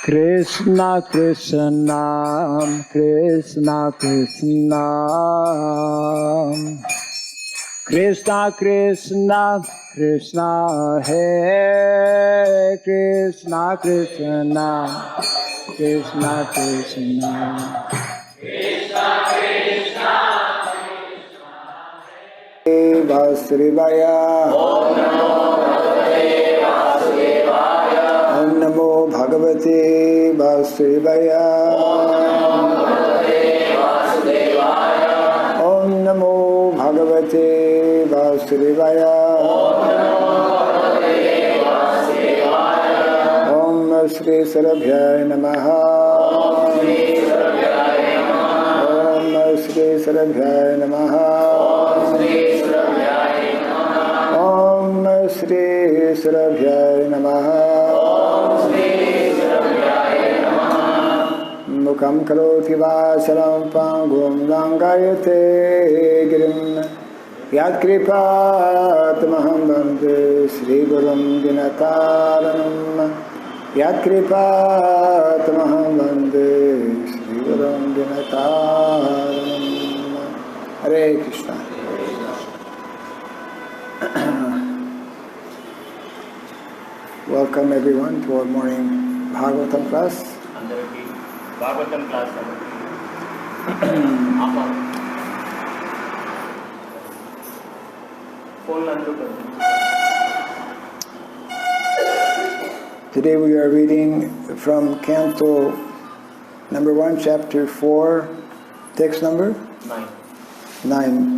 Krishna Krishna Krishna Krishna Krishna Krishna Krishna Hare Krishna Krishna Krishna Krishna Krishna Krishna Vasudevaya Om Namo Bhagavate Vasudevaya Om Namo Bhagavate Vasudevaya Om Shri Sarabhyaya Namaha Om Shri Sarabhyaya Namaha Om Shri Sarabhyaya Namaha Mukam karoti vasaram pangum langayate girim Yad kripatamaham bande Sri Gurum Dinataranam Yad kripatamaham bande Sri Gurum Dinataranam Hare Krishna. Welcome everyone to our morning Bhagavatam class. Bhagavatam class. Today we are reading from Canto number 1, chapter 4, text number 9.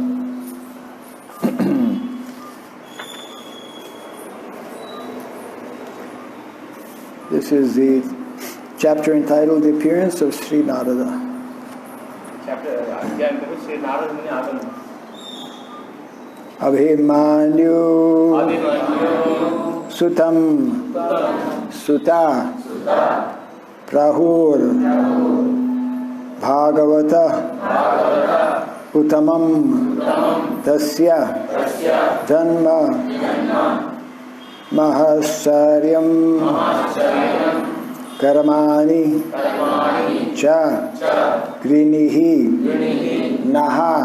This is the chapter entitled The Appearance of Sri Narada. Abhimanyu Sutam Suta Prahur Bhagavata Uttamam Tasya Janma Mahasharyam Karmani Cha Grinihi Naha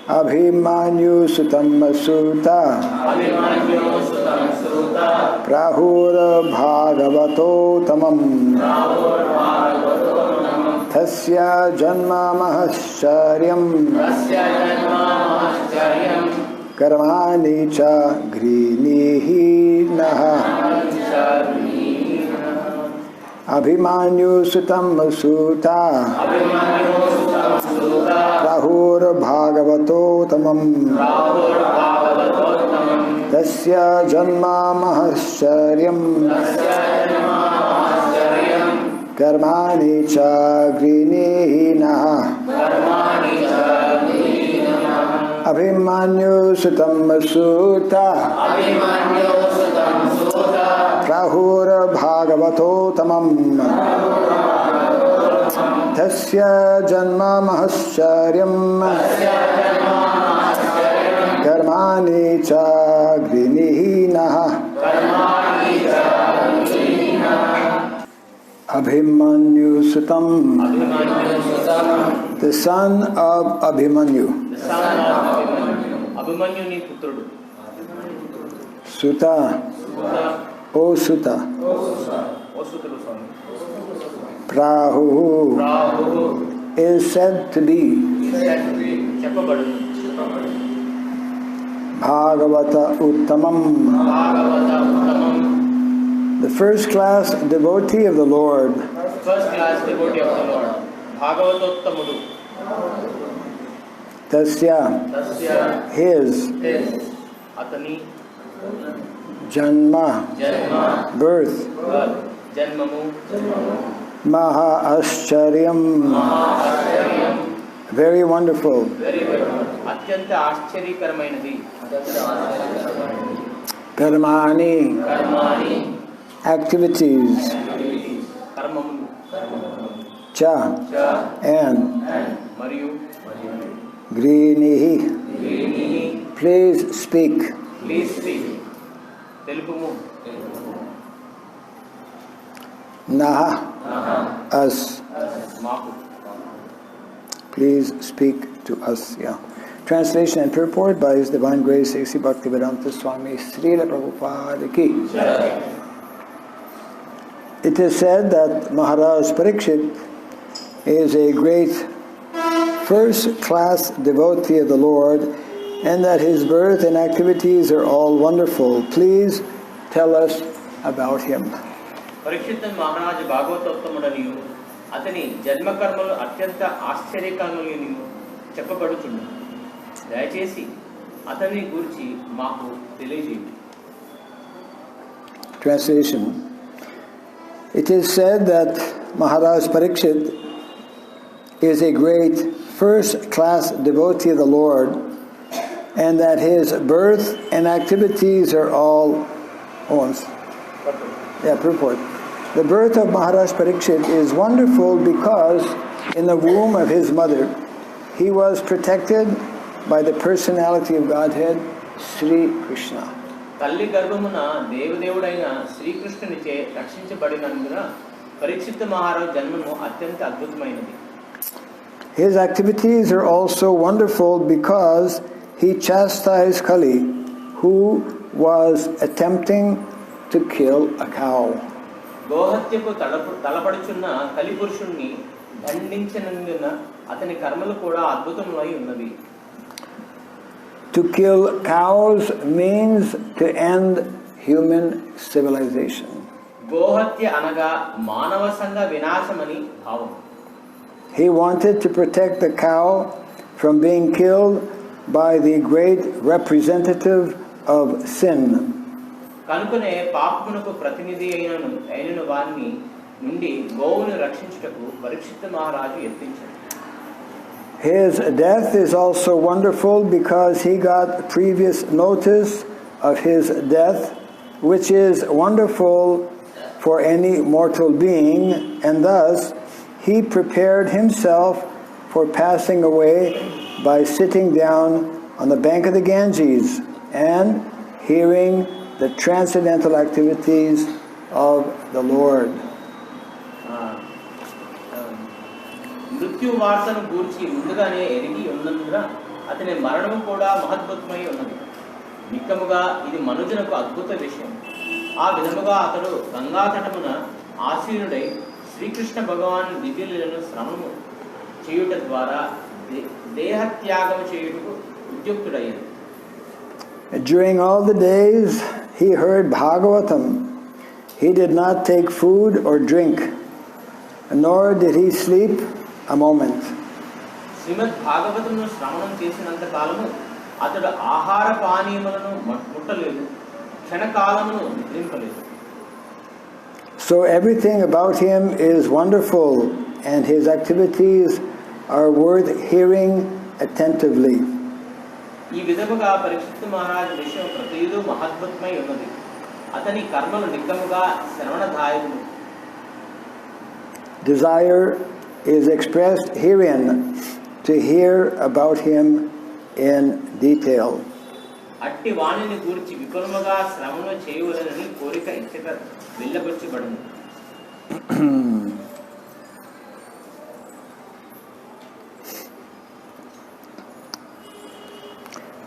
Abhimanyu Sutam Suta Prahur Bhagavato Tamam Tasya Janma Mahasharyam Karmani Cha Grinihi Naha Abhimanyu Sutam Suta Prahur Bhagavato Tamam Tasya Janma Mahasharyam Karmani Cha Grinihi Naha Abhimanyu Sutam Suta Prahur Bhagavato Tamam Tasya Janma Mahasharyam Karmani Cha Grinihi Naha Abhimanyu Sutam, the son of Abhimanyu. Abhimanyu ni putrudu. Suta, O Suta. Prahu is said to be Bhagavata Uttamam, the first class devotee of the Lord. Bhagavatottamudu. Tasya, his, Atani, Janma, birth, Janmamu, Maha Ascharyam, very wonderful. Atyanta Ascharyakaramainadi. Karmani, activities. Karmamu, Cha, and Mariyu, Grinihi, please speak. Telugumu. Naha. Us. Maku. Please speak to us. Yeah. Translation and purport by His Divine Grace A.C. Bhaktivedanta Swami Srila Prabhupada ki. It is said that Maharaj Pariksit is a great first-class devotee of the Lord, and that his birth and activities are all wonderful. Please tell us about him. Pariksit Maharaj Bhagavatamudaniyu atani janma karmalu atyanta ఆశ్చర్యకరములని చెప్పబడుచున్నది. దయచేసి అతని గురించి మాకు తెలియజేయండి. Translation. It is said that Maharaj Pariksit is a great first-class devotee of the Lord, and that his birth and activities are all purport. The birth of Maharaj Pariksit is wonderful because in the womb of his mother he was protected by the Personality of Godhead, Sri Krishna. తల్లి గర్భమున దేవదేవుడైన శ్రీకృష్ణునిచే రక్షించబడినందున పరీక్షిత్ మహారాజ్ జన్మము అత్యంత అద్భుతమైనది. His activities are also wonderful because he chastised Kali, who was attempting to kill a cow. గోహత్యకు తలపడుచున్న కలిపురుషుణ్ణి దండించినందున అతని కర్మలు కూడా అద్భుతములై ఉన్నవి. To kill cows means to end human civilization. గోహత్య అనగా మానవ సంఘ వినాశమని భావం. He wanted to protect the cow from being killed by the great representative of sin. కనుకనే పాపమునకు ప్రతినిధి అయిన వారిని నుండి గోవును రక్షించుటకు పరీక్షిత్ మహారాజు యత్నించాడు. His death is also wonderful because he got previous notice of his death, which is wonderful for any mortal being, and thus he prepared himself for passing away by sitting down on the bank of the Ganges and hearing the transcendental activities of the Lord. మృత్యు వార్తను గూర్చి ముందుగానే ఎరిగి ఉన్నందున అతని మరణము కూడా మహద్భుతమై ఉన్నది. నిక్కముగా ఇది మనుజునకు అద్భుత విషయం. ఆ విధముగా అతడు గంగాతటమున ఆసీనుడై శ్రీకృష్ణ భగవాన్ దివ్యలీలను శ్రమము చేయుట ద్వారా దేహత్యాగము చేయుటకు ఉద్యుక్తుడయ్యాడు. During all the days he heard Bhagavatam. He did not take food or drink, nor did he sleep a moment. శ్రీమద్ భాగవతమును శ్రవణం చేసినంత కాలము అతడు ఆహార పానీయములను ముట్టలేదు, క్షణకాలమును నిద్రింపలేదు. So everything about him is wonderful, and his activities are worth hearing attentively. ఈ విధముగా పరీక్షిత్ మహారాజ్ విషయం ప్రతిదూ మహద్భుతమై ఉన్నది. అతని కర్మలు నిక్కముగా శ్రవణదాయకులు. Desire is expressed herein to hear about him in detail. అట్టి వాణిని గూర్చి విపులముగా శ్రవణ చేయవలనని కోరిక ఇచ్చట వెళ్ళబుచ్చబడింది.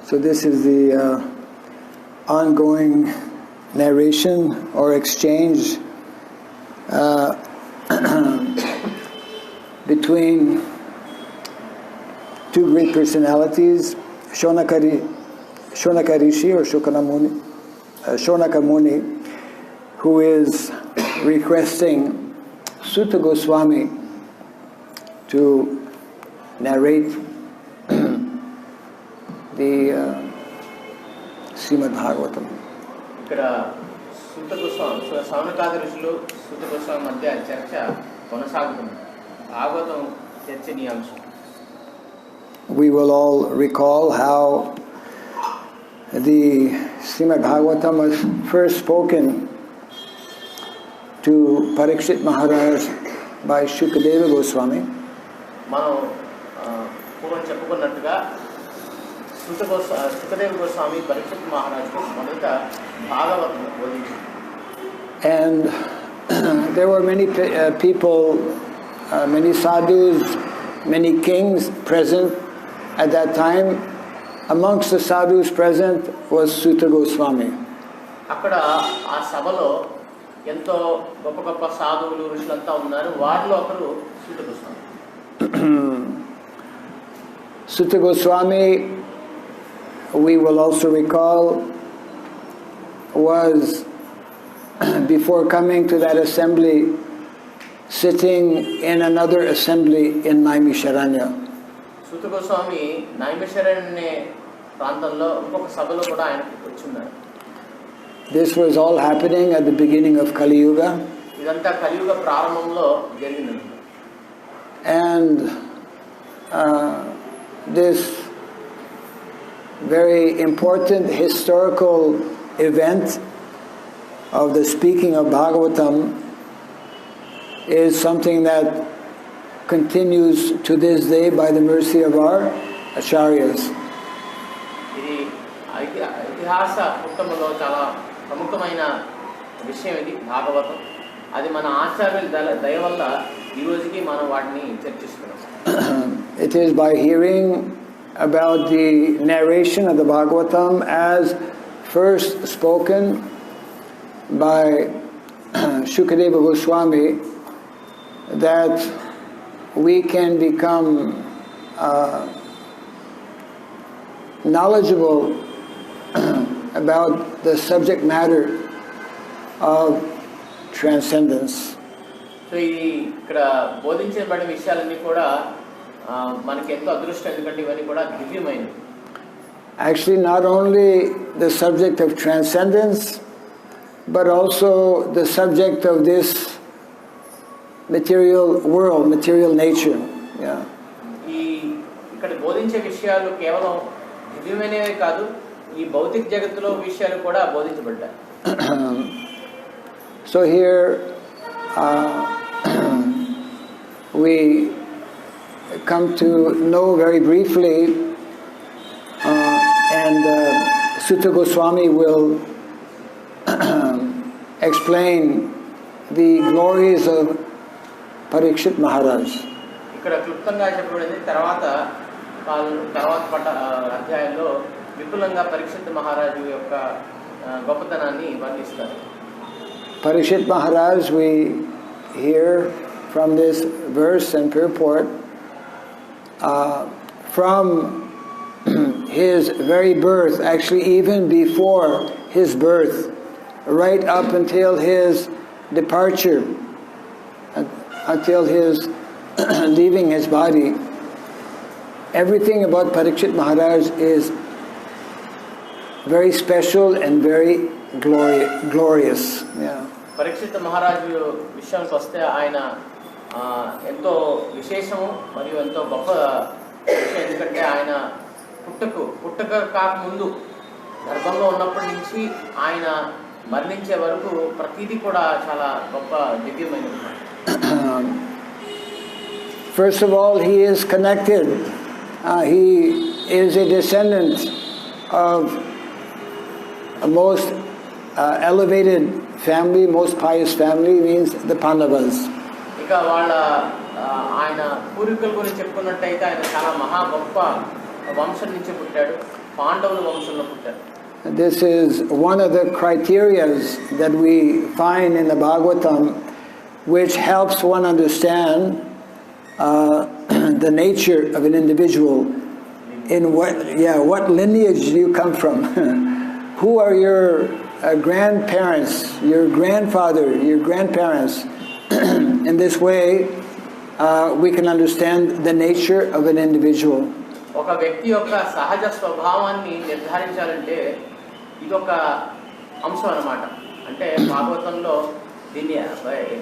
So this is the ongoing narration or exchange between two great personalities, Shonaka Rishi or Shonaka Muni, who is requesting Sutta Goswami to narrate the Srimad Bhagavatam. ఇక్కడ సూత గోస్వామి సౌనకాది ఋషులు సూత గోస్వామి మధ్య చర్చ కొనసాగుతుంది. భాగవతం చర్చనీయాంశం. We will all recall how the Srimad Bhagavatam was first spoken to Pariksit Maharaj by Shukadeva Goswami. మనం పూర్వం చెప్పుకున్నట్టుగా సుఖదేవ గోస్వామి పరీక్షిత్ మహారాజుకు మొదట భాగవతం బోధించారు. And there were many people, many sadhus, many kings present at that time. Amongst the sadhus present was Sutta Goswami. అక్కడ ఆ సభలో ఎంతో గొప్ప గొప్ప సాధువులు ఋషులంతా ఉన్నారు. వారిలో ఒకరు సూత Goswami. Sutta Goswami, we will also recall, was before coming to that assembly sitting in another assembly in Naimisharanya. సూత గోస్వామి నైమిషారణ్య ప్రాంతంలో ఇంకొక సభలో కూడా ఆయన కూర్చున్నారు. This was all happening at the beginning of Kali Yuga. ఇదంతా కలియుగ ప్రారంభంలో జరిగింది. And this very important historical event of the speaking of Bhagavatam is something that continues to this day by the mercy of our acharyas. ఇది ఇతిహాస పుస్తకంలో చాలా ప్రముఖమైన విషయం ఇది భాగవతం. అది మన ఆచార్యుల దయ వల్ల ఈ రోజుకి మనం వాటిని చర్చిస్తున్నాం. It is by hearing about the narration of the Bhagavatam as first spoken by Shukadeva Goswami that we can become knowledgeable about the subject matter of transcendence. So ఇది ఇక్కడ బోధించబడిన విషయాలన్నీ కూడా మనకి ఎంతో అదృష్టం, ఎందుకంటే ఇవన్నీ కూడా దివ్యమైనవి. Actually, not only the subject of transcendence, but also the subject of this material world, material nature. Yeah. ఈ ఇక్కడ బోధించే విషయాలు కేవలం దివ్యమైనవే కాదు, ఈ భౌతిక జగత్తులో విషయాలు కూడా బోధించబడ్డాయి. So here we come to know very briefly, and Sutta Goswami will explain the glories of Pariksit Maharaj. ఇక్కడ క్లుప్తంగా చెప్పబడింది. తర్వాత అధ్యాయంలో విపులంగా పరీక్షిత్ మహారాజు యొక్క గొప్పతనాన్ని వర్ణిస్తారు. Pariksit Maharaj, we hear from this verse and purport, from his very birth, actually even before his birth, right up until his departure, until his leaving his body, everything about Pariksit Maharaj is very special and very glorious. Yeah. Parikshit మహారాజు విషయానికి వస్తే ఆయన ఎంతో విశేషము మరియు ఎంతో గొప్ప విషయం. ఎందుకంటే ఆయన పుట్టక కాకముందు గర్భంలో ఉన్నప్పటి నుంచి ఆయన మరణించే వరకు ప్రతిదీ కూడా చాలా గొప్ప దివ్యమైనది. First of all, he is connected. He is a descendant of a most elevated family, most pious family, means the Pandavas. ఇక వాళ్ళ ఆయన పూర్వీకుల గురించి చెప్పుకున్నట్టయితే ఆయన చాలా మహా గొప్ప వంశం నుంచి పుట్టాడు, పాండవుల వంశంలో పుట్టాడు. This is one of the criteria that we find in the Bhagavatam, which helps one understand the nature of an individual. In what lineage do you come from? Who are your grandparents, your grandfather, your grandparents? In this way, we can understand the nature of an individual. ఒక వ్యక్తి యొక్క సహజ స్వభావాన్ని నిర్ధారించాలంటే ఇదొక అంశం అన్నమాట. అంటే భాగవతంలో దీన్ని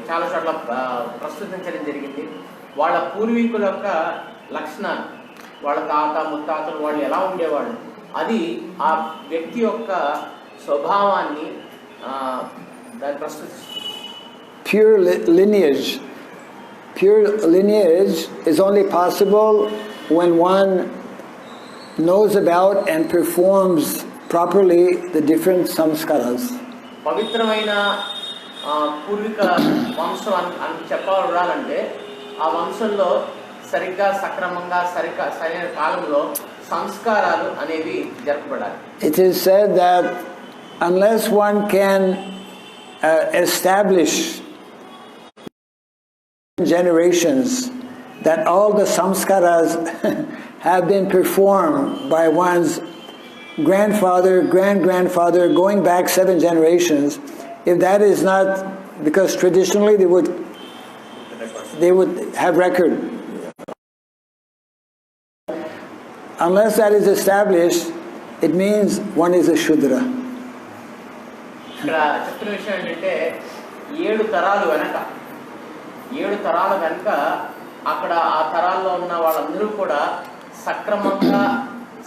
చాలా చోట్ల ప్రస్తుతించడం జరిగింది. వాళ్ళ పూర్వీకుల యొక్క లక్షణాలు, వాళ్ళ తాత ముత్తాతలు వాళ్ళు ఎలా ఉండేవాళ్ళు, అది ఆ వ్యక్తి యొక్క స్వభావాన్ని దాన్ని ప్రస్తుతిస్తుంది. Pure lineage is only possible when one knows about and performs properly the different samskaras. పవిత్రమైన పూర్వీక వంశం అని చెప్పాలంటే ఆ వంశంలో సరిగ్గా సక్రమంగా సరైన కాలంలో సంస్కారాలు అనేవి జరపబడాలి. It is said that unless one can establish generations that all the samskaras have been performed by one's grandfather, grandfather, going back 7 generations, if that is not, because traditionally they would have record. Unless that is established, it means one is a Shudra. ఇక్కడ చెప్పిన విషయం ఏంటంటే 7 తరాలు వెనక అక్కడ ఆ తరాల్లో ఉన్న వాళ్ళందరూ కూడా సక్రమంగా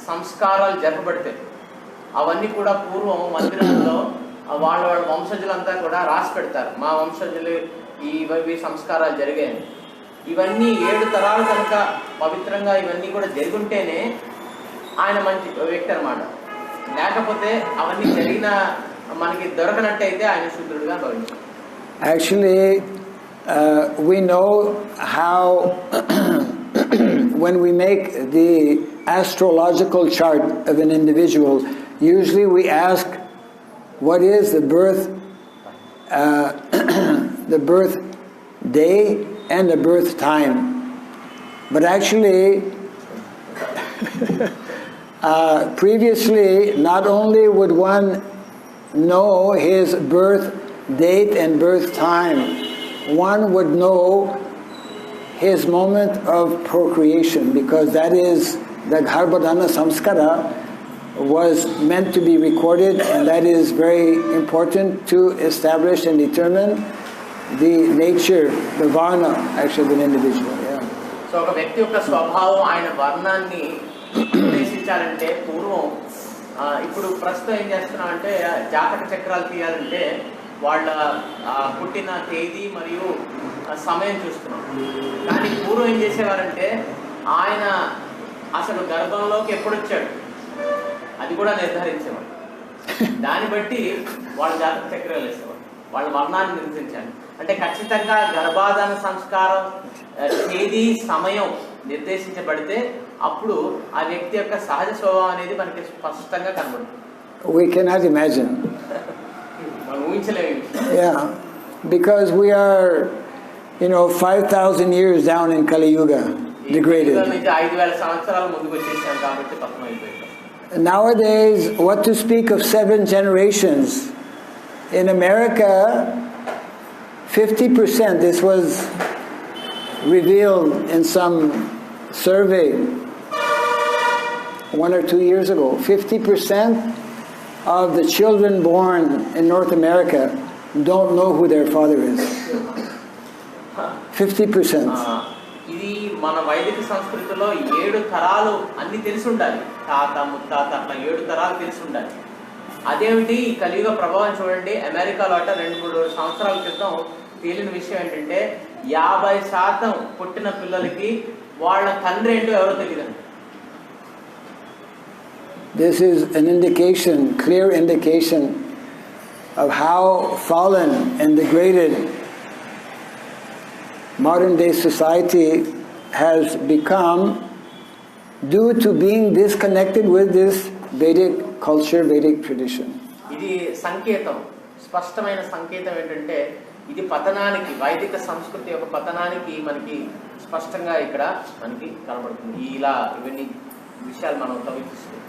సంస్కారాలు జరపబడతాయి. అవన్నీ కూడా పూర్వం మందిరాల్లో వాళ్ళ వంశజులంతా కూడా రాసి పెడతారు. మా వంశజులు ఇవి సంస్కారాలు జరిగాయని. ఇవన్నీ 7 తరాలు కనుక పవిత్రంగా ఇవన్నీ కూడా జరుగుంటేనే ఆయన మంచి వ్యక్తి అన్నమాట. లేకపోతే అవన్నీ జరిగిన మనకి దొరకనట్టయితే ఆయన శుద్ధుడుగా భావించారు. Actually, we know how when we make the astrological chart of an individual, usually we ask what is the birth day and the birth time. But actually, previously, not only would one know his birth date and birth time, one would know his moment of procreation, because that is the Garbhodana Samskara was meant to be recorded, and that is very important to establish and determine the nature, the varna, actually, of an individual. Yeah. So, ఒక వ్యక్తి యొక్క స్వభావం ఆయన వర్ణాన్ని నిర్దేశించాలంటే పూర్వం ఇప్పుడు ప్రస్తుతం ఏం చేస్తున్నాం అంటే జాతక చక్రాలు తీయాలంటే వాళ్ళ పుట్టిన తేదీ మరియు సమయం చూస్తున్నాం. కానీ పూర్వం ఏం చేసేవారంటే ఆయన అసలు గర్భంలోకి ఎప్పుడు వచ్చాడు అది కూడా నిర్ధారించేవాడు. దాన్ని బట్టి వాళ్ళ జాతక చక్రాలు వేసేవాడు, వాళ్ళ మరణాన్ని నిర్ధారించాలి. అంటే ఖచ్చితంగా గర్భాధాన సంస్కారం తేదీ సమయం నిర్దేశించబడితే అప్పుడు ఆ వ్యక్తి యొక్క సహజ స్వభావం అనేది మనకి స్పష్టంగా కనబడుతుంది. We cannot imagine. Yeah, because we are, 5,000 years down in Kali Yuga, degraded. Nowadays, what to speak of 7 generations? In America, 50%, this was revealed in some survey 1 or 2 years ago. 50% of the children born in North America don't know who their father is. 50%. ఇది మన వైదిక సంస్కృతిలో 7 తరాలు అన్ని తెలిసి ఉండాలి. తాత ముత్తాత అట్లా 7 తరాలు తెలిసి ఉండాలి. అదేమిటి ఈ కలియుగ ప్రభావం చూడండి. అమెరికాలో 2-3 సంవత్సరాల క్రితం తేలిన విషయం ఏంటంటే 50% పుట్టిన పిల్లలకి వాళ్ళ తండ్రి ఏంటో ఎవరో తెలియదు. This is an indication, clear indication of how fallen and degraded modern day society has become due to being disconnected with this Vedic culture, Vedic tradition. ఇది సంకేతం, స్పష్టమైన సంకేతం ఏంటంటే ఇది పతనానికి, వైదిక సంస్కృతి యొక్క పతనానికి మనకి స్పష్టంగా ఇక్కడ మనకి కనబడుతుంది. ఇలా ఇవన్నీ విషయాలు మనం తవ్విస్తున్నాం.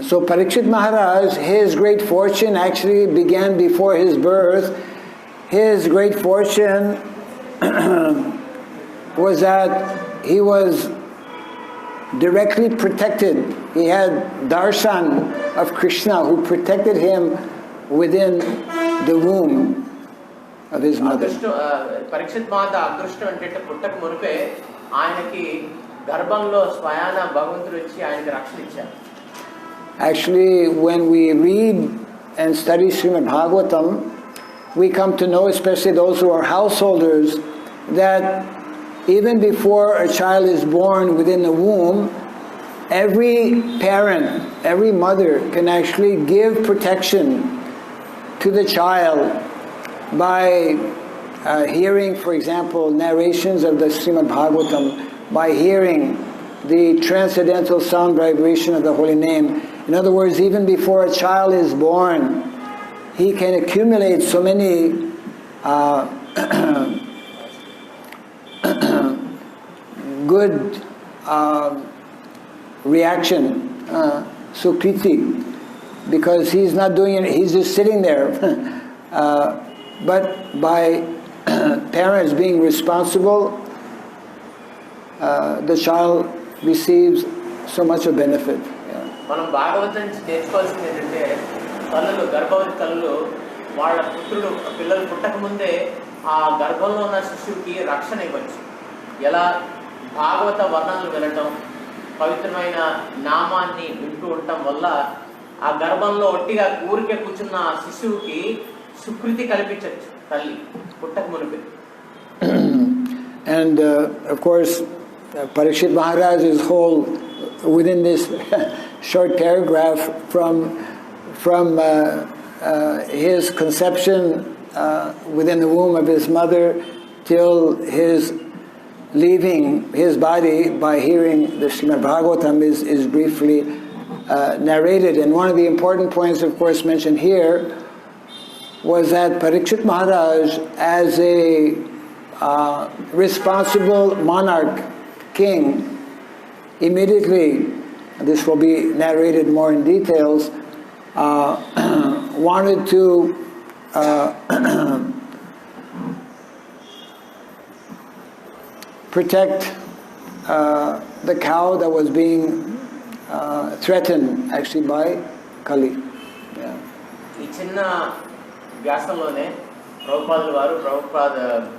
So Pariksit Maharaj, his great fortune actually began before his birth. His great fortune was that he was directly protected. He had darshan of Krishna who protected him within the womb of his mother. Pariksit Maharaj adrushtam ante puttaka munupe ayanaki garbhamlo swayana bhagavantudu vachi ayanaki rakshana icharu. Actually, when we read and study Srimad Bhagavatam, we come to know, especially those who are householders, that even before a child is born within the womb, every parent, every mother can actually give protection to the child by hearing, for example, narrations of the Srimad Bhagavatam, by hearing the transcendental sound vibration of the holy name. In other words, even before a child is born, he can accumulate so many good reaction, sukriti, because he's not doing it, he's just sitting there. But by parents being responsible, the child receives so much of benefit. మనం భాగవతం నేర్చుకోవాల్సింది ఏంటంటే తల్లులు, గర్భవతి తల్లులు వాళ్ళ పుత్రుడు పిల్లలు పుట్టక ముందే ఆ గర్భంలో ఉన్న శిశువుకి రక్షణ ఇవ్వచ్చు. ఎలా భాగవత వర్ణనలు వినటం, పవిత్రమైన నామాన్ని వింటూ ఉండటం వల్ల ఆ గర్భంలో ఒట్టిగా ఊరికే కూర్చున్న శిశువుకి సుకృతి కల్పించవచ్చు తల్లి పుట్టక మునిపే. And of course, Pariksit Maharaj's whole, within this short paragraph, from his conception within the womb of his mother till his leaving his body by hearing the Srimad Bhagavatam is briefly narrated. And one of the important points, of course, mentioned here was that Pariksit Maharaj, as a responsible monarch, king, immediately, this will be narrated more in details, wanted to protect the cow that was being threatened actually by Kali. ఈ చిన్న వ్యాసంలోనే ప్రభుపాదుల వారు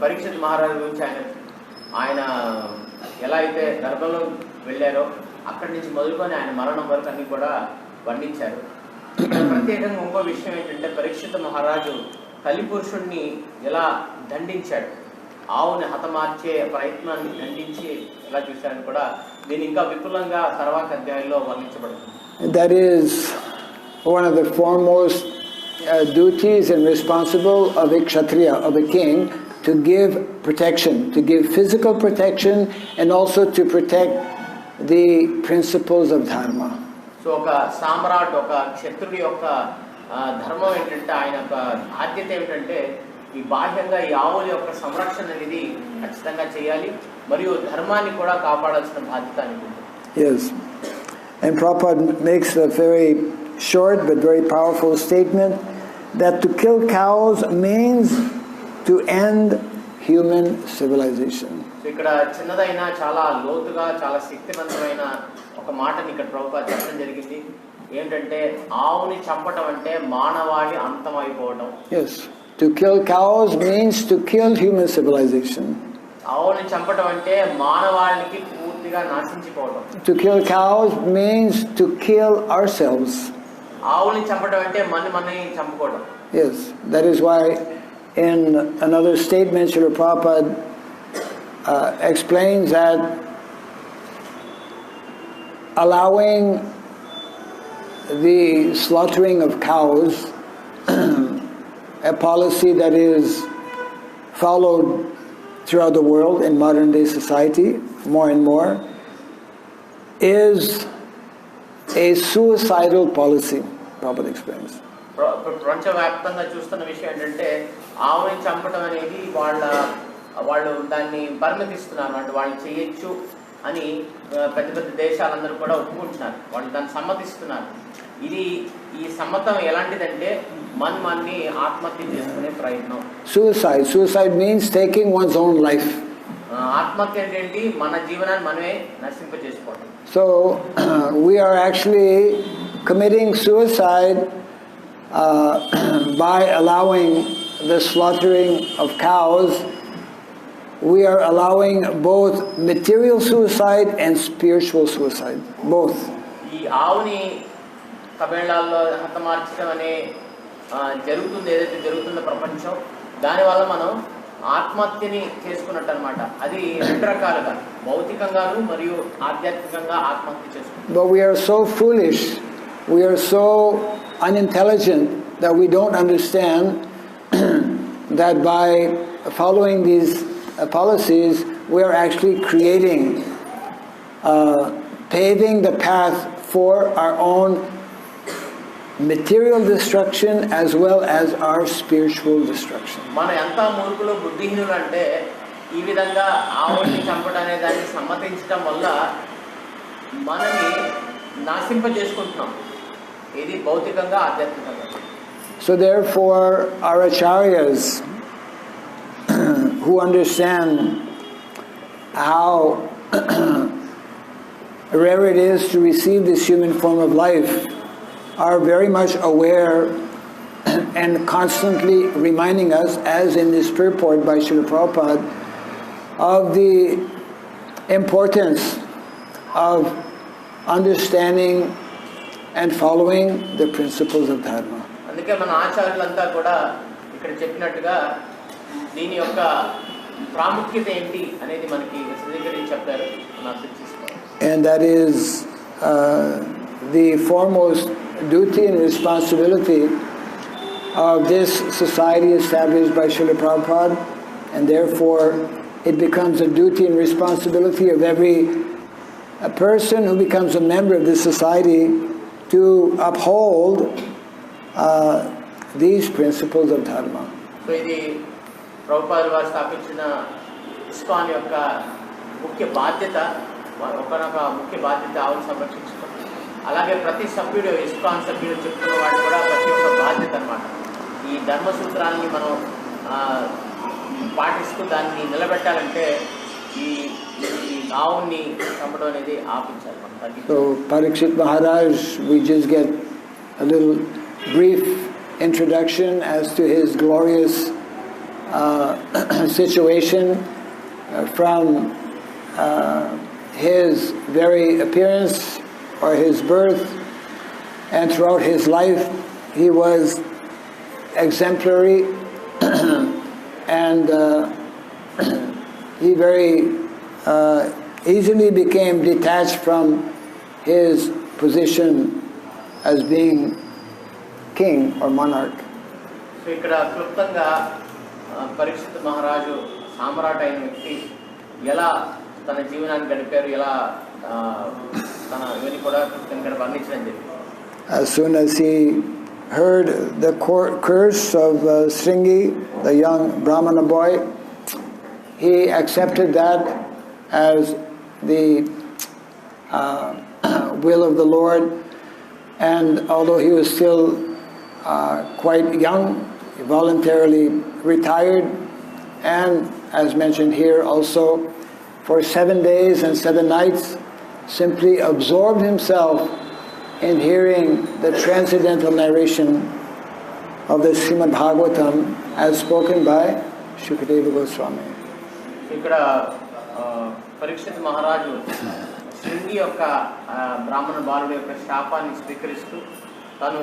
పరీక్షిత్ మహారాజు గురించి ఆయన ఎలా అయితే గర్భంలో వెళ్ళారో అక్కడి నుంచి మొదలుకొని ఆయన మరణం వరకు అన్ని కూడా వర్ణించారు. ప్రత్యేకంగా ఇంకో విషయం ఏంటంటే పరీక్షిత మహారాజు కలిపురుషుణ్ణి ఎలా దండించాడు, ఆవుని హతమార్చే ప్రయత్నాన్ని దండించి ఎలా చూశారని కూడా దీని ఇంకా విపులంగా తర్వాత అధ్యాయంలో వర్ణించబడుతుంది. That is one of the foremost duties and responsible of a kshatriya, of a king, to give protection, to give physical protection and also to protect the principles of dharma. So ఒక సామ్రాట్, ఒక క్షత్రుడి యొక్క ధర్మం ఏంటంటే, ఆయన యొక్క బాధ్యత ఏమిటంటే ఈ బాహ్యంగా ఈ ఆవుల యొక్క సంరక్షణ అనేది ఖచ్చితంగా చేయాలి, మరియు ధర్మాన్ని కూడా కాపాడాల్సిన బాధ్యత అనుకుంటుంది. Yes. And Prabhupada makes a very short but very powerful statement that to kill cows means to end human civilization. So ఇక్కడ చిన్నదైన చాలా లోతుగా చాలా శక్తివంతమైన ఒక మాటని ఇక్కడ ప్రభుపాద చెప్పడం జరిగింది. ఏంటంటే ఆవుని చంపటం అంటే మానవాళి అంతమైపోవడం. Yes. To kill cows means to kill human civilization. ఆవుని చంపటం అంటే మానవాళికి పూర్తిగా నాశించిపోవడం. To kill cows means to kill ourselves. ఆవుని చంపటం అంటే మనని చంపుకోవడం. Yes, that is why in another statement Srila Prabhupada explains that allowing the slaughtering of cows, a policy that is followed throughout the world in modern day society more and more, is a suicidal policy, Prabhupada explains. ప్రపంచవ్యాప్తంగా చూస్తున్న విషయం ఏంటంటే ఆవుని చంపడం అనేది వాళ్ళు దాన్ని పరిమితిస్తున్నారు, అంటే వాళ్ళు చేయొచ్చు అని పెద్ద పెద్ద దేశాలందరూ కూడా ఒప్పుకుంటున్నారు, వాళ్ళు దాన్ని సమ్మతిస్తున్నారు. ఇది ఈ సమ్మతం ఎలాంటిదంటే మనని ఆత్మహత్య చేసుకునే ప్రయత్నం. Suicide means taking one's own life. ఆత్మహత్య ఏంటి? మన జీవనాన్ని మనమే నశింపజేసుకోవడం. So we are actually committing suicide by allowing the slaughtering of cows. We are allowing both material suicide and spiritual suicide, both. ఈ ఆవుని కబేళాల్లో హతమార్చడం అనే జరుగుతుంది, ఏదైతే జరుగుతుందో ప్రపంచం, దానివల్ల మనం ఆత్మహత్యని చేసుకున్నట్టు అనమాట. అది రెండు రకాలుగా, భౌతికంగాను మరియు ఆధ్యాత్మికంగా ఆత్మహత్య చేసుకుంటాం. But we are so foolish, we are so unintelligent that we don't understand that by following these policies, we are actually creating, paving the path for our own material destruction as well as our spiritual destruction. మన ఎంత మూర్ఖులు బుద్ధిహీనులు అంటే ఈ విధంగా ఆవుని చంపడం అనే దాన్ని సమ్మతించడం వల్ల మనని నాశింపజేసుకుంటున్నాం, ఇది భౌతికంగా ఆధ్యాత్మికంగా. So therefore our acharyas who understand how rare it is to receive this human form of life are very much aware and constantly reminding us, as in this purport by Srila Prabhupada, of the importance of understanding and following the principles of Dharma. అందుకే మన ఆచార్యులంతా కూడా ఇక్కడ చెప్పినట్టుగా దీని యొక్క ప్రాముఖ్యత ఏంటి అనేది మనకి విశదీకరించి చెప్తారు. And that is the foremost duty and responsibility of this society established by Srila Prabhupada, and therefore it becomes a duty and responsibility of every person who becomes a member of this society to uphold these principles of Dharma. So ఇది ప్రభుపాదుల వారు స్థాపించిన ISKCON యొక్క ముఖ్య బాధ్యత, ఒకనొక ముఖ్య బాధ్యత ఆవును సంరక్షించడం. అలాగే ప్రతి సభ్యుడు ISKCON సభ్యుడు చెప్తున్న వాడు కూడా ప్రతి ఒక్క బాధ్యత అన్నమాట. ఈ ధర్మ సూత్రాన్ని మనం పాటిస్తూ దాన్ని నిలబెట్టాలంటే ఈ ఆవుని చంపడం అనేది ఆపించాలి. So Pariksit Maharaj, we just get a little brief introduction as to his glorious situation from his very appearance or his birth, and throughout his life he was exemplary and he very easily became detached from his position as being king or monarch. So ఇక్కడ క్లుప్తంగా పరీక్షిత్ మహారాజు సామ్రాట్ అయిన వ్యక్తి ఎలా తన జీవనాన్ని గడిపారు, ఎలా తన ఇవన్నీ కూడా క్లుప్తంగా వర్ణించడం జరిగింది. As soon as he heard the curse of Sringi, the young Brahmana boy, he accepted that as the will of the Lord, and although he was still quite young, he voluntarily retired, and as mentioned here also, for 7 days and 7 nights simply absorbed himself in hearing the transcendental narration of the Srimad Bhagavatam as spoken by Bhaktivedanta Swami. ఇక్కడ పరీక్షిత్ మహారాజు శృంగి యొక్క బ్రాహ్మణ బాలుడి యొక్క శాపాన్ని స్వీకరిస్తూ తను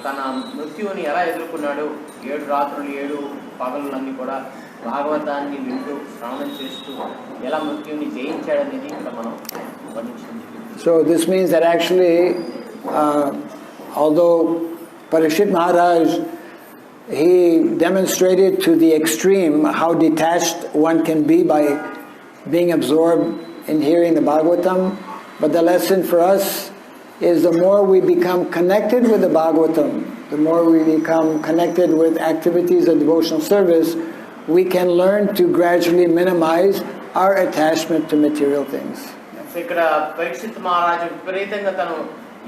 తన మృత్యువుని ఎలా ఎదుర్కొన్నాడు, 7 రాత్రులు 7 పగలులన్నీ కూడా భాగవతాన్ని వింటూ శ్రవణం చేస్తూ ఎలా మృత్యువుని జయించాడనేది ఇక్కడ మనం వర్ణించింది. So this means that actually, although Pariksit Maharaj, he demonstrated to the extreme how detached one can be by being absorbed in hearing the Bhagavatam, but the lesson for us is the more we become connected with the Bhagavatam, the more we become connected with activities of devotional service, we can learn to gradually minimize our attachment to material things. ఇక్కడ పరీక్షిత్ మహారాజు విపరీతంగా తను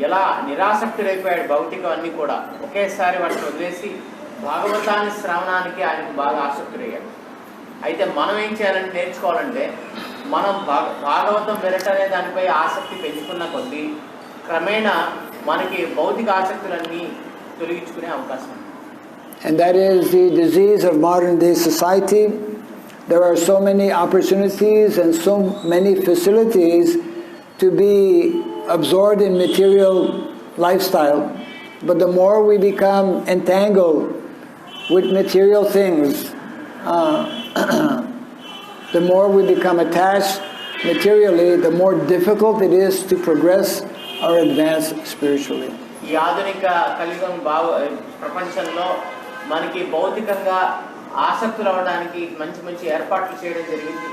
ఎలా నిరాసక్తుడైపోయాడు, భౌతికం అన్ని కూడా ఒకేసారి వాటిని వదిలేసి భాగవతాన్ని శ్రవణానికి ఆయనకు బాగా ఆసక్తుడయ్యాడు. అయితే మనం ఏం చేయాలంటే నేర్చుకోవాలంటే మనం భాగవతం వినటనే దానిపై ఆసక్తి పెంచుకున్న కొద్దీ క్రమేణా మనకి భౌతిక ఆసక్తులన్నీ తొలగించుకునే అవకాశం ఉంది. And that is the disease of modern day society. There are so many opportunities and so many facilities to be absorbed in material lifestyle, but the more we become entangled with material things, the more we become attached materially, the more difficult it is to progress or advance spiritually. ఈ ఆధునిక కలియుగం ప్రపంచంలో మనకి భౌతికంగా ఆసక్తులు అవ్వడానికి మంచి మంచి ఏర్పాట్లు చేయడం జరిగింది.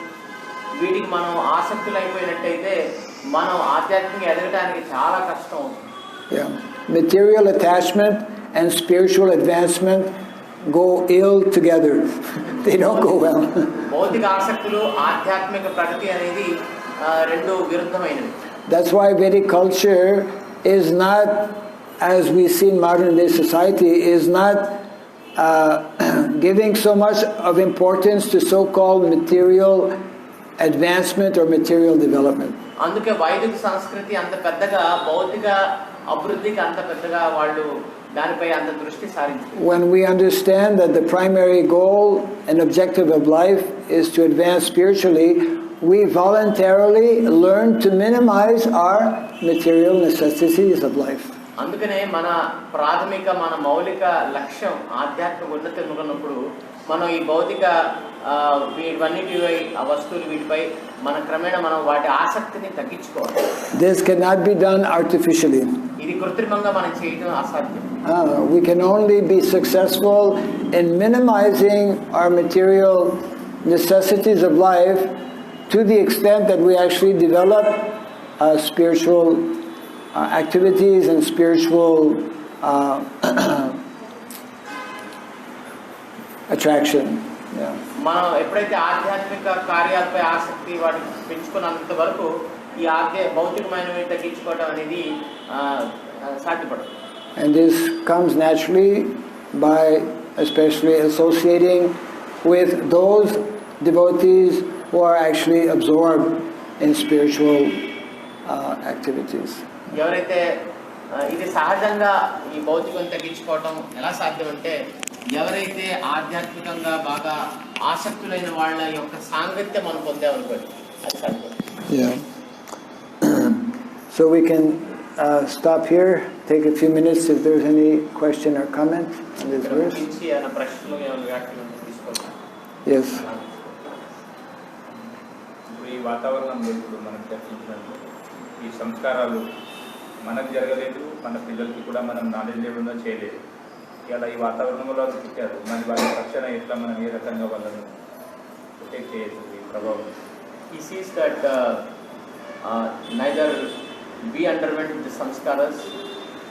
వీటికి మనం ఆసక్తులు అయిపోయినట్టయితే మనం ఆధ్యాత్మికంగా ఎదగడానికి చాలా కష్టం. Material attachment and spiritual advancement go ill together. They don't go well. భౌతిక ఆసక్తులు ఆధ్యాత్మిక ప్రగతి అనేది రెండు విరుద్ధమైనవి. That's why Vedic culture is not, as we see in modern day society, is not giving so much of importance to so-called material advancement or material development. అందుకే వైదిక సంస్కృతి అంత పెద్దగా భౌతిక అభివృద్ధికి అంత పెద్దగా వాళ్ళు దానిపై అంత దృష్టి సారించారు. When we understand that the primary goal and objective of life is to advance spiritually, we voluntarily learn to minimize our material necessities of life. అందుకనే మన ప్రాథమిక మన మౌలిక లక్ష్యం ఆధ్యాత్మిక ఉన్నతి అనుకున్నప్పుడు మనం ఈ భౌతిక వీటన్నిటిపై ఆ వస్తువులు వీటిపై మన క్రమేణా మనం వాటి ఆసక్తిని తగ్గించుకోవాలి. This cannot be done artificially. ఇది కృత్రిమంగా మనం చేయడం అసాధ్యం. We can only be successful in minimizing our material necessities of life to the extent that we actually develop spiritual activities and spiritual attraction. మనం ఎప్పుడైతే ఆధ్యాత్మిక కార్యాలపై ఆసక్తి వాటిని పెంచుకున్నంత వరకు ఈ భౌతికమైనవి తగ్గించుకోవడం అనేది సాధ్యపడదు. And this comes naturally by especially associating with those devotees who are actually absorbed in spiritual activities. ఎవరైతే ఇది సహజంగా ఈ భౌతికం తగ్గించుకోవడం ఎలా సాధ్యమంటే ఎవరైతే ఆధ్యాత్మికంగా బాగా ఆసక్తులైన వాళ్ళ యొక్క సాంగత్యం మనం పొందామనుకోండి అది సాధ్యం. So we can stop here, take a few minutes if there's any question or comment on this verse. Yes. ఈ వాతావరణంలో ఇప్పుడు మనం చర్చించినట్టు ఈ సంస్కారాలు మనకు జరగలేదు, మన పిల్లలకి కూడా మనం నాలెడ్జ్ లేకుండా చేయలేదు. ఇలా ఈ వాతావరణంలో పుట్టారు, మరి వాళ్ళ రక్షణ ఎట్లా మనం ఏ రకంగా వాళ్ళను ప్రొటెక్ట్ చేయొచ్చు ఈ ప్రభావం. He sees that neither we underwent the sanskaras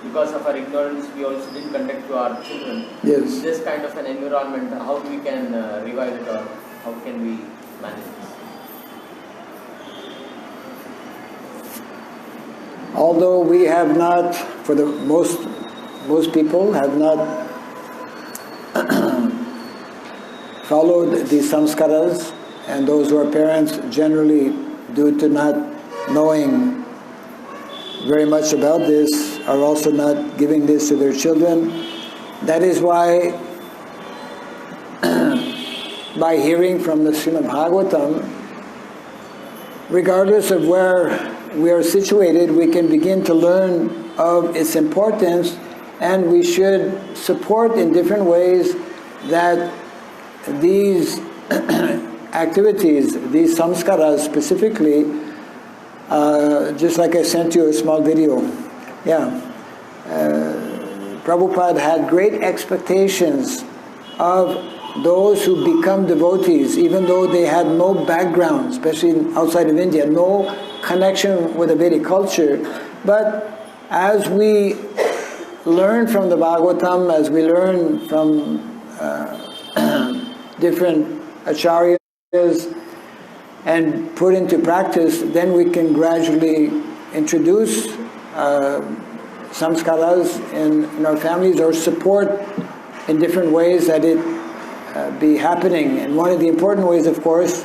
because of our ignorance. We also didn't conduct to our children. Yes. This kind of an environment, how we can revive it or how can we manage this? Although we have not, for the most people have not followed the samskaras, and those who are parents generally, due to not knowing very much about this, are also not giving this to their children. That is why by hearing from the Srimad Bhagavatam, regardless of where we are situated, we can begin to learn of its importance, and we should support in different ways that these activities, these samskaras specifically, just like I sent you a small video. Prabhupada had great expectations of those who become devotees, even though they had no background, especially outside of India, no connection with the Vedic culture. But as we learn from the Bhagavatam, as we learn from different acharyas and put into practice, then we can gradually introduce samskaras in our families, or support in different ways that it be happening. And one of the important ways, of course,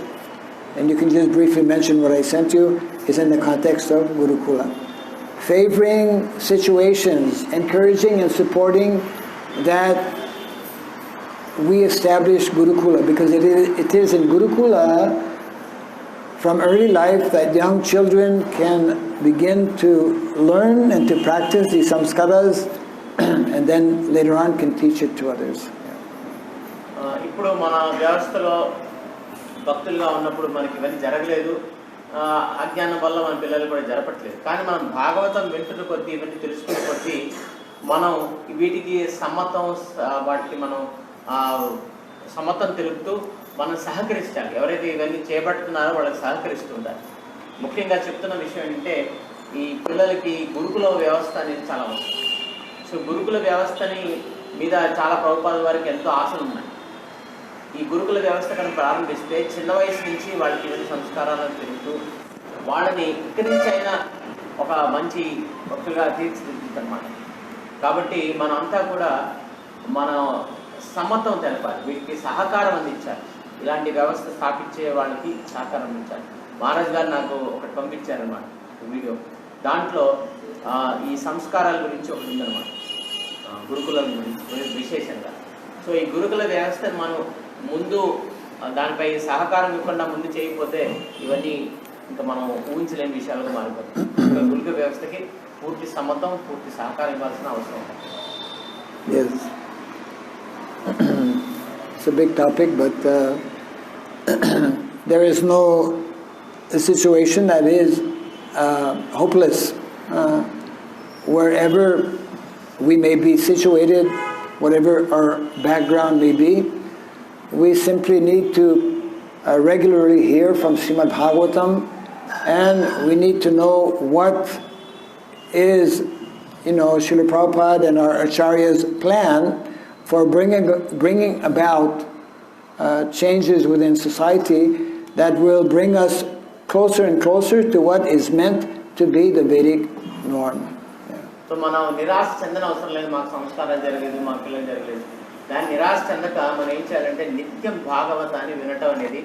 and you can just briefly mention what I sent you, is in the context of Gurukula. Favoring situations, encouraging and supporting that we establish Gurukula, because it is in Gurukula from early life that young children can begin to learn and to practice these samskaras, and then later on can teach it to others. ఇప్పుడు మన వ్యవస్థలో భక్తులుగా ఉన్నప్పుడు మనకి ఇవన్నీ జరగలేదు, అజ్ఞానం వల్ల మన పిల్లలు కూడా జరపట్లేదు. కానీ మనం భాగవతం వింటున్న కొద్దీ ఇవన్నీ తెలుసుకునే కొద్దీ మనం వీటికి సమ్మతం వాటికి మనం సమతం తెలుపుతూ మనం సహకరించాలి. ఎవరైతే ఇవన్నీ చేపడుతున్నారో వాళ్ళకి సహకరిస్తూ ఉండాలి. ముఖ్యంగా చెప్తున్న విషయం ఏంటంటే ఈ పిల్లలకి గురుకుల వ్యవస్థ అనేది చాలా అవసరం. సో గురుకుల వ్యవస్థని మీద చాలా ప్రభుపాద వారికి ఎంతో ఆశలు ఉన్నాయి. ఈ గురుకుల వ్యవస్థ కనుక ప్రారంభిస్తే చిన్న వయసు నుంచి వాళ్ళకి ఇవన్నీ సంస్కారాలను తెలుపుతూ వాళ్ళని ఇక్కడి నుంచి అయినా ఒక మంచి భక్తులుగా తీర్చిదిద్దుతారన్నమాట. కాబట్టి మనం అంతా కూడా మనం సమ్మతం తెలపాలి, వీటికి సహకారం అందించాలి. ఇలాంటి వ్యవస్థ స్థాపించే వాళ్ళకి సహకారం అందించాలి. మహారాజ్ గారు నాకు ఒకటి పంపించారన్నమాట వీడియో. దాంట్లో ఈ సంస్కారాల గురించి ఒకటి ఉందన్నమాట, గురుకులం గురించి విశేషంగా. సో ఈ గురుకుల వ్యవస్థను మనం ముందు దానిపై సహకారం ఇవ్వకుండా ముందు చేయకపోతే ఇవన్నీ ఇంకా మనం ఊహించలేని విషయాలుగా మారిపోతాయి. గురుకుల వ్యవస్థకి పూర్తి సమ్మతం, పూర్తి సహకారం ఇవ్వాల్సిన అవసరం ఉంది. Yes. It's a big topic, but there is no situation that is hopeless. Wherever we may be situated, whatever our background may be, we simply need to regularly hear from Srimad Bhagavatam, and we need to know what is, Srila Prabhupada and our Acharya's plan for bringing about changes within society that will bring us closer and closer to what is meant to be the Vedic norm. So మనం నిరాశ చెందన అవసరం లేదు, మాకు సంస్కారాలు జరగలేదు, మా పిల్లలు జరగలేదు. దాన్ని నిరాశ చెందక మనం ఏం చేయాలంటే నిత్యం భాగవతాన్ని వినటం అనేది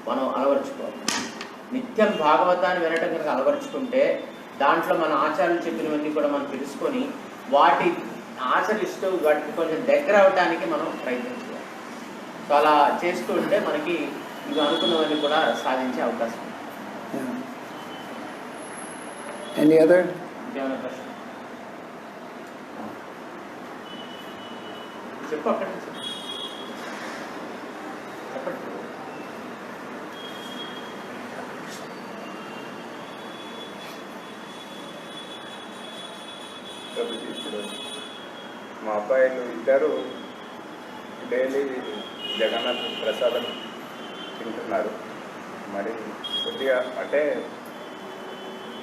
మనం అలవర్చుకోవాలి. నిత్యం భాగవతాన్ని వినటం కనుక అలవర్చుకుంటే దాంట్లో మన ఆచార్యులు చెప్పినవన్నీ కూడా మనం తెలుసుకొని వాటి ఆచరిస్తూ వాటికి కొంచెం దగ్గర అవడానికి మనం ప్రయత్నించాలి. సో అలా చేస్తూ ఉంటే మనకి ఇవి అనుకున్నవన్నీ కూడా సాధించే అవకాశం. Any other? ఇంకేమైనా ప్రశ్న చెప్పు, అక్కడి నుంచి చెప్పండి. మా అబ్బాయిలు ఇద్దరు డైలీ జగన్నాథ్ ప్రసాదం తింటున్నారు. మరి కొద్దిగా అంటే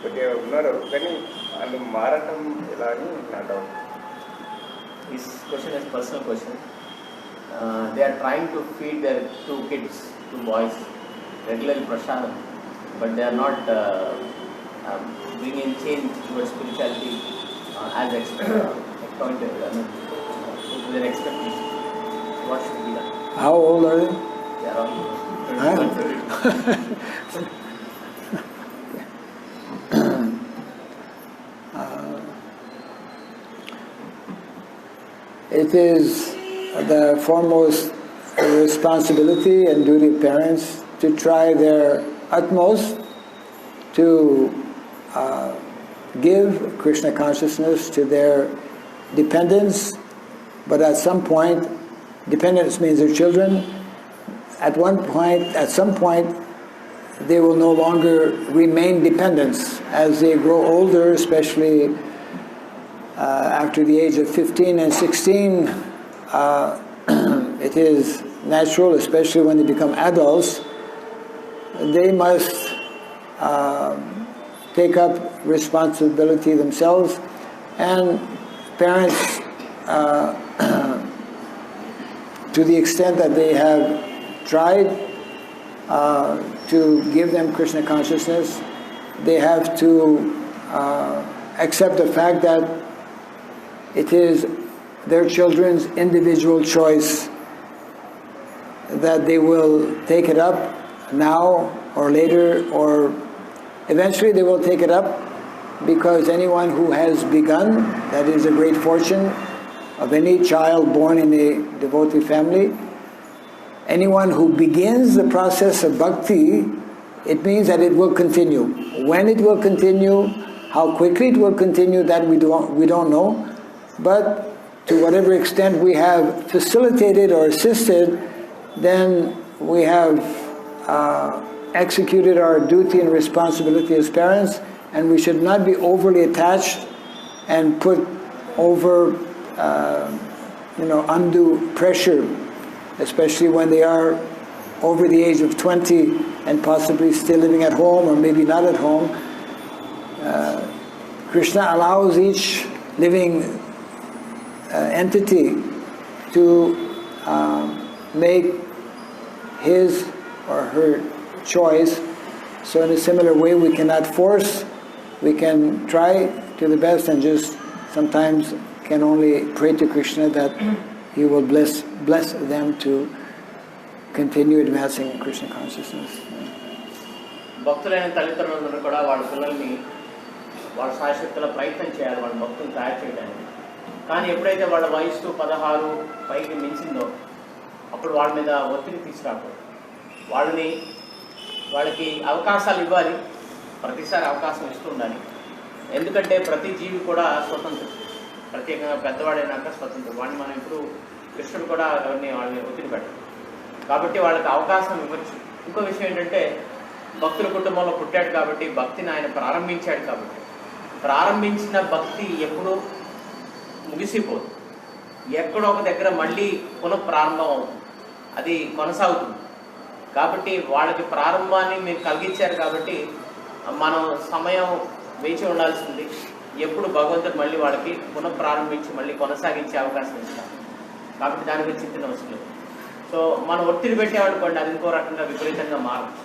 కొద్దిగా ఉన్నారు, కానీ వాళ్ళు మారటం ఎలా అని నా doubt. This question is personal question. They are trying to feed their two kids, two boys, regularly prasadam, but they are not bringing change towards spirituality as expected. To their expectation. What should be done? How old are they? They are all 21. It is the foremost responsibility and duty of parents to try their utmost to give Krishna consciousness to their dependents, but at some point, dependents means their children, at some point, they will no longer remain dependents. As they grow older, especially after the age of 15 and 16, it is natural, especially when they become adults, they must take up responsibility themselves, and parents, to the extent that they have tried to give them Krishna consciousness, they have to accept the fact that it is their children's individual choice that they will take it up now or later, or eventually they will take it up, because anyone who has begun, that is a great fortune of any child born in a devotee family. Anyone who begins the process of bhakti, it means that it will continue. When it will continue, how quickly it will continue, that we don't know. But to whatever extent we have facilitated or assisted, then we have executed our duty and responsibility as parents, and we should not be overly attached and put over undue pressure especially when they are over the age of 20 and possibly still living at home or maybe not at home. Krishna allows each living entity to make his or her choice. So in a similar way, we cannot force, we can try to the best and just sometimes can only pray to Krishna that he will bless them to continue advancing in Krishna consciousness. భక్తులైన తల్లిదండ్రులందరూ కూడా వాళ్ళ పిల్లల్ని వాళ్ళ శాశ్వతల ప్రయత్నం చేయాలి వాళ్ళ భక్తులను తయారు చేయడానికి. కానీ ఎప్పుడైతే వాళ్ళ వయసు 16 పైకి మించిందో అప్పుడు వాళ్ళ మీద ఒత్తిడి తీసుకురాకూడదు. వాళ్ళకి అవకాశాలు ఇవ్వాలి, ప్రతిసారి అవకాశం ఇస్తూ ఉండాలి. ఎందుకంటే ప్రతి జీవి కూడా స్వతంత్రం, ప్రత్యేకంగా పెద్దవాడైనాక స్వతంత్రం. వాడిని మనం ఇప్పుడు కృష్ణుడు కూడా వాళ్ళని ఒత్తిడి పెట్టాలి కాబట్టి వాళ్ళకి అవకాశం ఇవ్వచ్చు. ఇంకో విషయం ఏంటంటే భక్తుల కుటుంబంలో పుట్టాడు కాబట్టి భక్తిని ఆయన ప్రారంభించాడు కాబట్టి ప్రారంభించిన భక్తి ఎప్పుడూ ముగిసిపోదు, ఎక్కడో ఒక దగ్గర మళ్ళీ పునఃప్రారంభం అవుతుంది, అది కొనసాగుతుంది. కాబట్టి వాళ్ళకి ప్రారంభాన్ని మీరు కలిగించారు కాబట్టి మనం సమయం వేచి ఉండాల్సింది. ఎప్పుడు భగవంతుడు మళ్ళీ వాళ్ళకి పునఃప్రారంభించి మళ్ళీ కొనసాగించే అవకాశం ఇస్తారు. కాబట్టి దాని గురించి చింతన అవసరం లేదు. సో మనం ఒత్తిడి పెట్టామనుకోండి అది ఇంకో రకంగా విపరీతంగా మారచ్చు.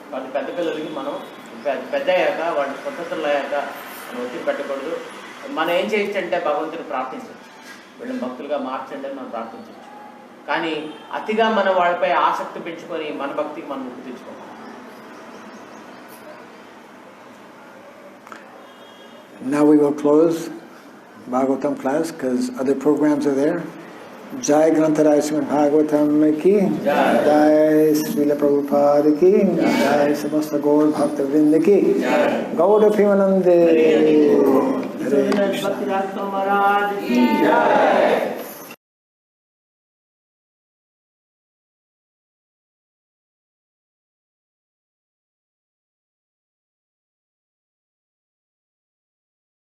కాబట్టి పెద్ద పిల్లలకి మనం పెద్ద అయ్యాక వాళ్ళు స్వతంత్రులు అయ్యాక మనం ఒత్తిడి పెట్టకూడదు. మనం ఏం చేయొచ్చు అంటే భగవంతుని ప్రార్థించవచ్చు, వీళ్ళని భక్తులుగా మార్చండి అని మనం ప్రార్థించవచ్చు. కానీ అతిగా మనం వాళ్ళపై ఆసక్తి పెంచుకొని మన భక్తికి మనం ముక్తి తెచ్చుకోవాలి. Now we will close Bhagavatam class because other programs are there. Jai Grantaraj Srimad Bhagavatam ki, Jai Srila Prabhupada ki, Jai Samasta Gaur Bhaktivedanta ki, Gaura Premanande. Bhakti Raghava Maharaj ki Jai.